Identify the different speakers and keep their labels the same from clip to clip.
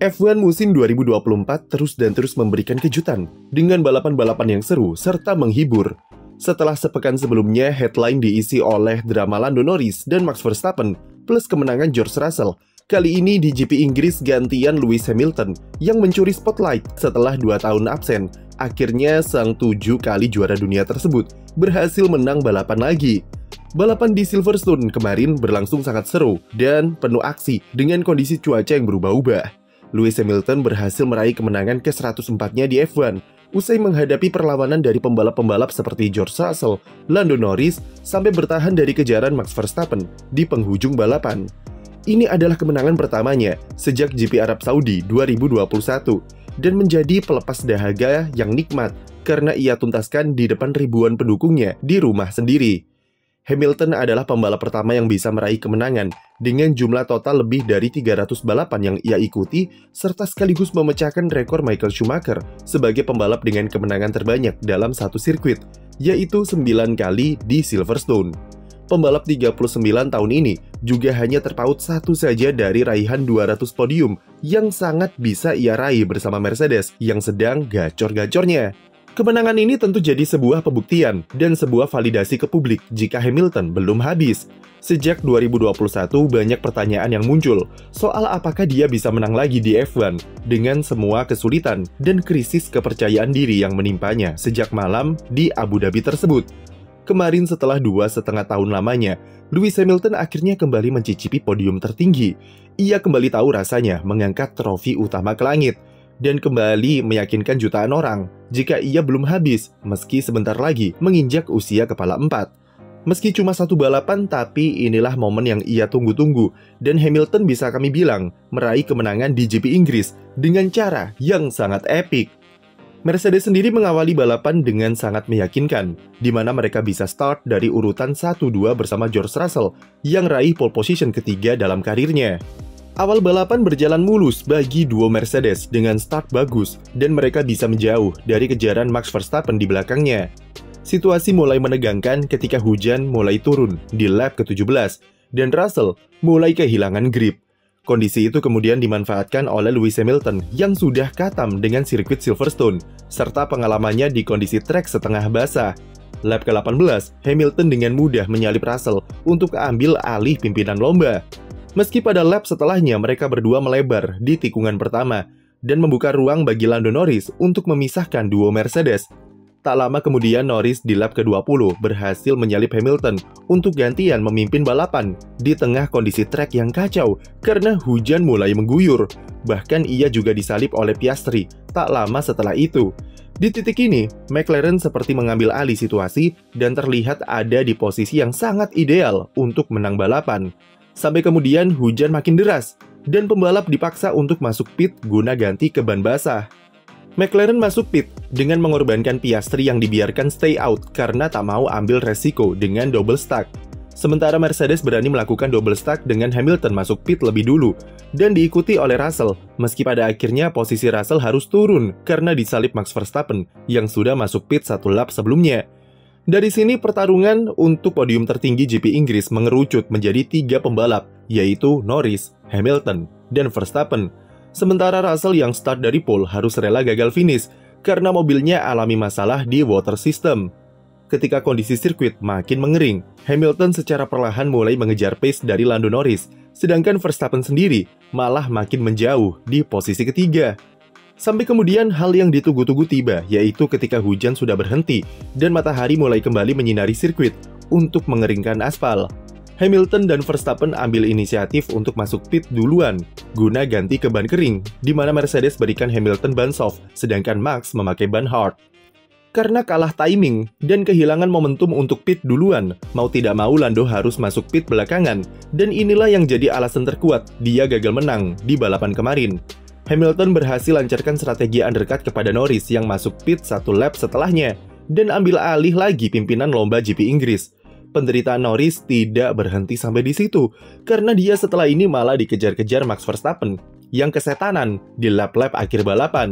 Speaker 1: F1 musim 2024 terus dan terus memberikan kejutan dengan balapan-balapan yang seru serta menghibur. Setelah sepekan sebelumnya headline diisi oleh drama Lando Norris dan Max Verstappen plus kemenangan George Russell, kali ini di GP Inggris gantian Lewis Hamilton yang mencuri spotlight setelah 2 tahun absen. Akhirnya sang 7 kali juara dunia tersebut berhasil menang balapan lagi. Balapan di Silverstone kemarin berlangsung sangat seru dan penuh aksi dengan kondisi cuaca yang berubah-ubah. Lewis Hamilton berhasil meraih kemenangan ke-104-nya di F1 usai menghadapi perlawanan dari pembalap-pembalap seperti George Russell, Lando Norris, sampai bertahan dari kejaran Max Verstappen di penghujung balapan. Ini adalah kemenangan pertamanya sejak GP Arab Saudi 2021 dan menjadi pelepas dahaga yang nikmat karena ia tuntaskan di depan ribuan pendukungnya di rumah sendiri. Hamilton adalah pembalap pertama yang bisa meraih kemenangan dengan jumlah total lebih dari 300 balapan yang ia ikuti serta sekaligus memecahkan rekor Michael Schumacher sebagai pembalap dengan kemenangan terbanyak dalam satu sirkuit, yaitu 9 kali di Silverstone. Pembalap 39 tahun ini juga hanya terpaut satu saja dari raihan 200 podium yang sangat bisa ia raih bersama Mercedes yang sedang gacor-gacornya. Kemenangan ini tentu jadi sebuah pembuktian dan sebuah validasi ke publik jika Hamilton belum habis. Sejak 2021 banyak pertanyaan yang muncul soal apakah dia bisa menang lagi di F1 dengan semua kesulitan dan krisis kepercayaan diri yang menimpanya sejak malam di Abu Dhabi tersebut. Kemarin setelah 2,5 tahun lamanya, Lewis Hamilton akhirnya kembali mencicipi podium tertinggi. Ia kembali tahu rasanya mengangkat trofi utama ke langit dan kembali meyakinkan jutaan orang jika ia belum habis meski sebentar lagi menginjak usia kepala 4. Meski cuma satu balapan, tapi inilah momen yang ia tunggu-tunggu dan Hamilton bisa kami bilang meraih kemenangan di GP Inggris dengan cara yang sangat epik. Mercedes sendiri mengawali balapan dengan sangat meyakinkan, di mana mereka bisa start dari urutan 1-2 bersama George Russell yang raih pole position ketiga dalam karirnya. Awal balapan berjalan mulus bagi duo Mercedes dengan start bagus dan mereka bisa menjauh dari kejaran Max Verstappen di belakangnya. Situasi mulai menegangkan ketika hujan mulai turun di lap ke-17 dan Russell mulai kehilangan grip. Kondisi itu kemudian dimanfaatkan oleh Lewis Hamilton yang sudah katam dengan sirkuit Silverstone serta pengalamannya di kondisi trek setengah basah. Lap ke-18, Hamilton dengan mudah menyalip Russell untuk ambil alih pimpinan lomba. Meski pada lap setelahnya mereka berdua melebar di tikungan pertama dan membuka ruang bagi Lando Norris untuk memisahkan duo Mercedes. Tak lama kemudian Norris di lap ke-20 berhasil menyalip Hamilton untuk gantian memimpin balapan di tengah kondisi trek yang kacau karena hujan mulai mengguyur. Bahkan ia juga disalip oleh Piastri tak lama setelah itu. Di titik ini, McLaren seperti mengambil alih situasi dan terlihat ada di posisi yang sangat ideal untuk menang balapan. Sampai kemudian hujan makin deras, dan pembalap dipaksa untuk masuk pit guna ganti ke ban basah. McLaren masuk pit dengan mengorbankan Piastri yang dibiarkan stay out karena tak mau ambil resiko dengan double stack. Sementara Mercedes berani melakukan double stack dengan Hamilton masuk pit lebih dulu, dan diikuti oleh Russell, meski pada akhirnya posisi Russell harus turun karena disalip Max Verstappen yang sudah masuk pit satu lap sebelumnya. Dari sini pertarungan untuk podium tertinggi GP Inggris mengerucut menjadi 3 pembalap, yaitu Norris, Hamilton, dan Verstappen. Sementara Russell yang start dari pole harus rela gagal finish karena mobilnya alami masalah di water system. Ketika kondisi sirkuit makin mengering, Hamilton secara perlahan mulai mengejar pace dari Lando Norris, sedangkan Verstappen sendiri malah makin menjauh di posisi ketiga. Sampai kemudian hal yang ditunggu-tunggu tiba, yaitu ketika hujan sudah berhenti dan matahari mulai kembali menyinari sirkuit untuk mengeringkan aspal. Hamilton dan Verstappen ambil inisiatif untuk masuk pit duluan, guna ganti ke ban kering, di mana Mercedes berikan Hamilton ban soft, sedangkan Max memakai ban hard. Karena kalah timing dan kehilangan momentum untuk pit duluan, mau tidak mau Lando harus masuk pit belakangan, dan inilah yang jadi alasan terkuat dia gagal menang di balapan kemarin. Hamilton berhasil lancarkan strategi undercut kepada Norris yang masuk pit satu lap setelahnya dan ambil alih lagi pimpinan lomba GP Inggris. Penderitaan Norris tidak berhenti sampai di situ karena dia setelah ini malah dikejar-kejar Max Verstappen yang kesetanan di lap-lap akhir balapan.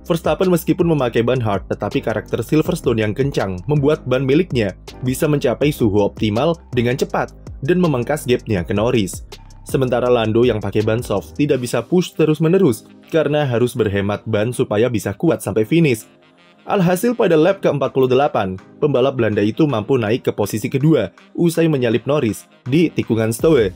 Speaker 1: Verstappen meskipun memakai ban hard, tetapi karakter Silverstone yang kencang membuat ban miliknya bisa mencapai suhu optimal dengan cepat dan memangkas gapnya ke Norris. Sementara Lando yang pakai ban soft tidak bisa push terus-menerus karena harus berhemat ban supaya bisa kuat sampai finish. Alhasil pada lap ke-48, pembalap Belanda itu mampu naik ke posisi kedua usai menyalip Norris di tikungan Stowe.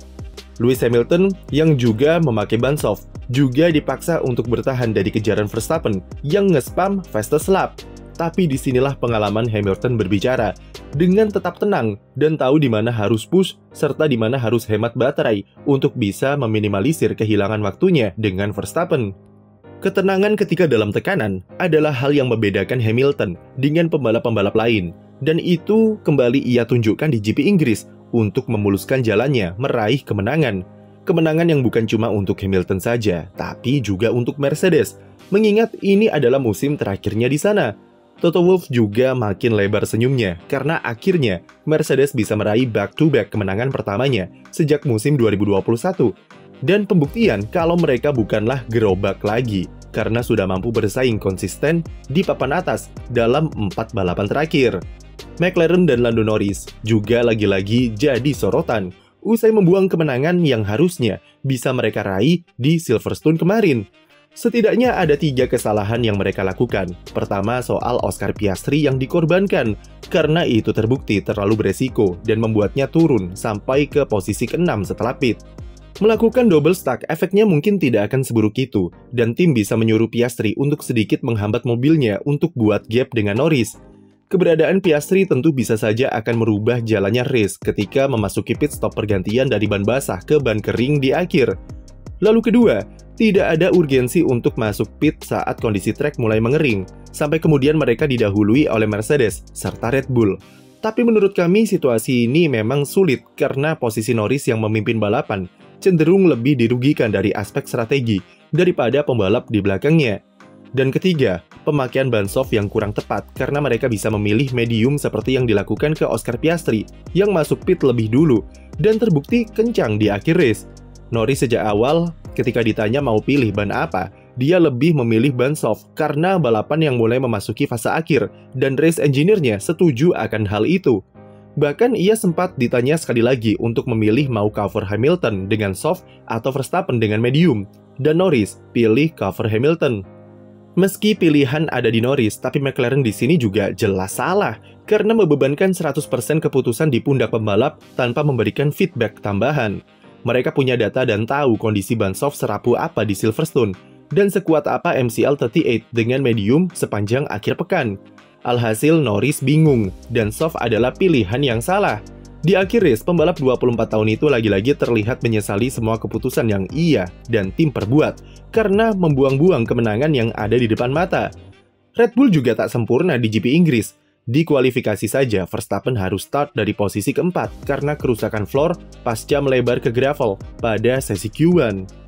Speaker 1: Lewis Hamilton yang juga memakai ban soft juga dipaksa untuk bertahan dari kejaran Verstappen yang nge-spam fastest lap. Tapi disinilah pengalaman Hamilton berbicara dengan tetap tenang dan tahu di mana harus push serta di mana harus hemat baterai untuk bisa meminimalisir kehilangan waktunya dengan Verstappen. Ketenangan ketika dalam tekanan adalah hal yang membedakan Hamilton dengan pembalap-pembalap lain, dan itu kembali ia tunjukkan di GP Inggris untuk memuluskan jalannya meraih kemenangan. Kemenangan yang bukan cuma untuk Hamilton saja, tapi juga untuk Mercedes, mengingat ini adalah musim terakhirnya di sana. Toto Wolff juga makin lebar senyumnya karena akhirnya Mercedes bisa meraih back-to-back kemenangan pertamanya sejak musim 2021. Dan pembuktian kalau mereka bukanlah gerobak lagi karena sudah mampu bersaing konsisten di papan atas dalam 4 balapan terakhir. McLaren dan Lando Norris juga lagi-lagi jadi sorotan usai membuang kemenangan yang harusnya bisa mereka raih di Silverstone kemarin. Setidaknya ada 3 kesalahan yang mereka lakukan. Pertama, soal Oscar Piastri yang dikorbankan, karena itu terbukti terlalu beresiko dan membuatnya turun sampai ke posisi ke-6 setelah pit. Melakukan double stack efeknya mungkin tidak akan seburuk itu, dan tim bisa menyuruh Piastri untuk sedikit menghambat mobilnya untuk buat gap dengan Norris. Keberadaan Piastri tentu bisa saja akan merubah jalannya race ketika memasuki pit stop pergantian dari ban basah ke ban kering di akhir. Lalu kedua, tidak ada urgensi untuk masuk pit saat kondisi trek mulai mengering, sampai kemudian mereka didahului oleh Mercedes serta Red Bull. Tapi menurut kami situasi ini memang sulit karena posisi Norris yang memimpin balapan cenderung lebih dirugikan dari aspek strategi daripada pembalap di belakangnya. Dan ketiga, pemakaian ban soft yang kurang tepat karena mereka bisa memilih medium seperti yang dilakukan ke Oscar Piastri yang masuk pit lebih dulu dan terbukti kencang di akhir race. Norris sejak awal ketika ditanya mau pilih ban apa, dia lebih memilih ban soft karena balapan yang mulai memasuki fase akhir dan race engineer-nya setuju akan hal itu. Bahkan ia sempat ditanya sekali lagi untuk memilih mau cover Hamilton dengan soft atau Verstappen dengan medium, dan Norris pilih cover Hamilton. Meski pilihan ada di Norris, tapi McLaren di sini juga jelas salah karena membebankan 100% keputusan di pundak pembalap tanpa memberikan feedback tambahan. Mereka punya data dan tahu kondisi ban soft serapuh apa di Silverstone dan sekuat apa MCL38 dengan medium sepanjang akhir pekan. Alhasil Norris bingung dan soft adalah pilihan yang salah. Di akhir race, pembalap 24 tahun itu lagi-lagi terlihat menyesali semua keputusan yang ia dan tim perbuat karena membuang-buang kemenangan yang ada di depan mata. Red Bull juga tak sempurna di GP Inggris. Di kualifikasi saja, Verstappen harus start dari posisi keempat karena kerusakan floor pasca melebar ke gravel pada sesi Q1.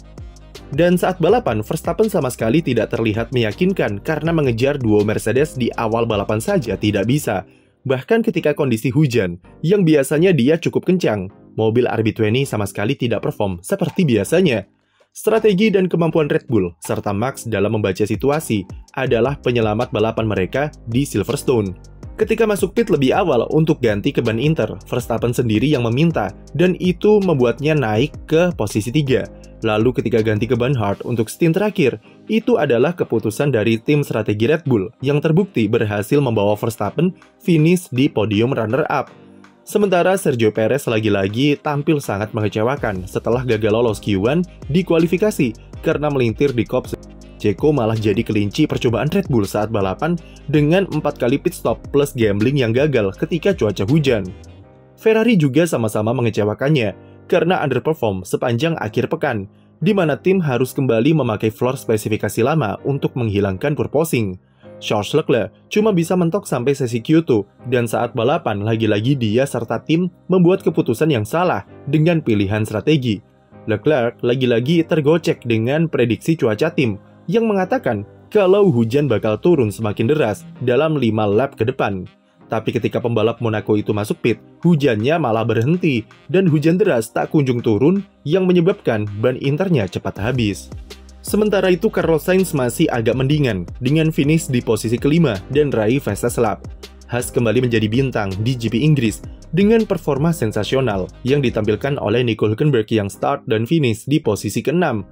Speaker 1: Dan saat balapan, Verstappen sama sekali tidak terlihat meyakinkan karena mengejar duo Mercedes di awal balapan saja tidak bisa. Bahkan ketika kondisi hujan, yang biasanya dia cukup kencang, mobil RB20 sama sekali tidak perform seperti biasanya. Strategi dan kemampuan Red Bull serta Max dalam membaca situasi adalah penyelamat balapan mereka di Silverstone. Ketika masuk pit lebih awal untuk ganti ke ban Inter, Verstappen sendiri yang meminta, dan itu membuatnya naik ke posisi 3. Lalu ketika ganti ke ban hard untuk stint terakhir, itu adalah keputusan dari tim strategi Red Bull yang terbukti berhasil membawa Verstappen finish di podium runner-up. Sementara Sergio Perez lagi-lagi tampil sangat mengecewakan setelah gagal lolos Q1 di kualifikasi karena melintir di kop. Checo malah jadi kelinci percobaan Red Bull saat balapan dengan 4 kali pit stop plus gambling yang gagal ketika cuaca hujan. Ferrari juga sama-sama mengecewakannya karena underperform sepanjang akhir pekan, di mana tim harus kembali memakai floor spesifikasi lama untuk menghilangkan purposing. Charles Leclerc cuma bisa mentok sampai sesi Q2, dan saat balapan lagi-lagi dia serta tim membuat keputusan yang salah dengan pilihan strategi. Leclerc lagi-lagi tergocek dengan prediksi cuaca tim yang mengatakan kalau hujan bakal turun semakin deras dalam 5 lap ke depan. Tapi ketika pembalap Monaco itu masuk pit, hujannya malah berhenti dan hujan deras tak kunjung turun yang menyebabkan ban internya cepat habis. Sementara itu Carlos Sainz masih agak mendingan dengan finish di posisi kelima dan raih fastest lap. Haas kembali menjadi bintang di GP Inggris dengan performa sensasional yang ditampilkan oleh Nico Hülkenberg yang start dan finish di posisi ke-6.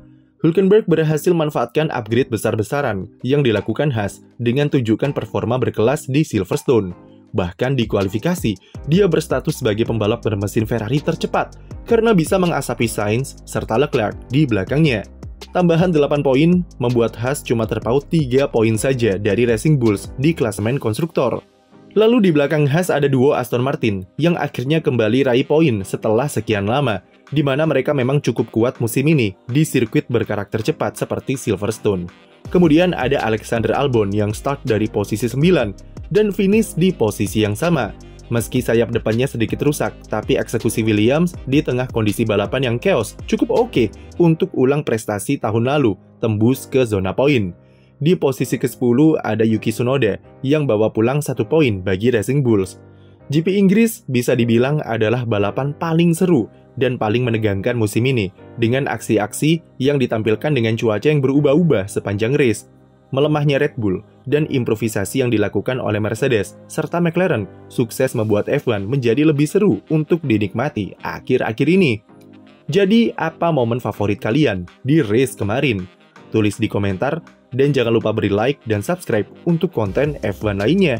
Speaker 1: Hülkenberg berhasil manfaatkan upgrade besar-besaran yang dilakukan Haas dengan tunjukkan performa berkelas di Silverstone. Bahkan di kualifikasi, dia berstatus sebagai pembalap bermesin Ferrari tercepat karena bisa mengasapi Sainz serta Leclerc di belakangnya. Tambahan 8 poin membuat Haas cuma terpaut 3 poin saja dari Racing Bulls di klasemen konstruktor. Lalu di belakang Haas ada duo Aston Martin yang akhirnya kembali raih poin setelah sekian lama, di mana mereka memang cukup kuat musim ini di sirkuit berkarakter cepat seperti Silverstone. Kemudian ada Alexander Albon yang start dari posisi 9 dan finish di posisi yang sama. Meski sayap depannya sedikit rusak, tapi eksekusi Williams di tengah kondisi balapan yang chaos cukup oke untuk ulang prestasi tahun lalu, tembus ke zona poin. Di posisi ke-10 ada Yuki Tsunoda yang bawa pulang 1 poin bagi Racing Bulls. GP Inggris bisa dibilang adalah balapan paling seru dan paling menegangkan musim ini, dengan aksi-aksi yang ditampilkan dengan cuaca yang berubah-ubah sepanjang race. Melemahnya Red Bull dan improvisasi yang dilakukan oleh Mercedes serta McLaren sukses membuat F1 menjadi lebih seru untuk dinikmati akhir-akhir ini. Jadi, apa momen favorit kalian di race kemarin? Tulis di komentar dan jangan lupa beri like dan subscribe untuk konten F1 lainnya.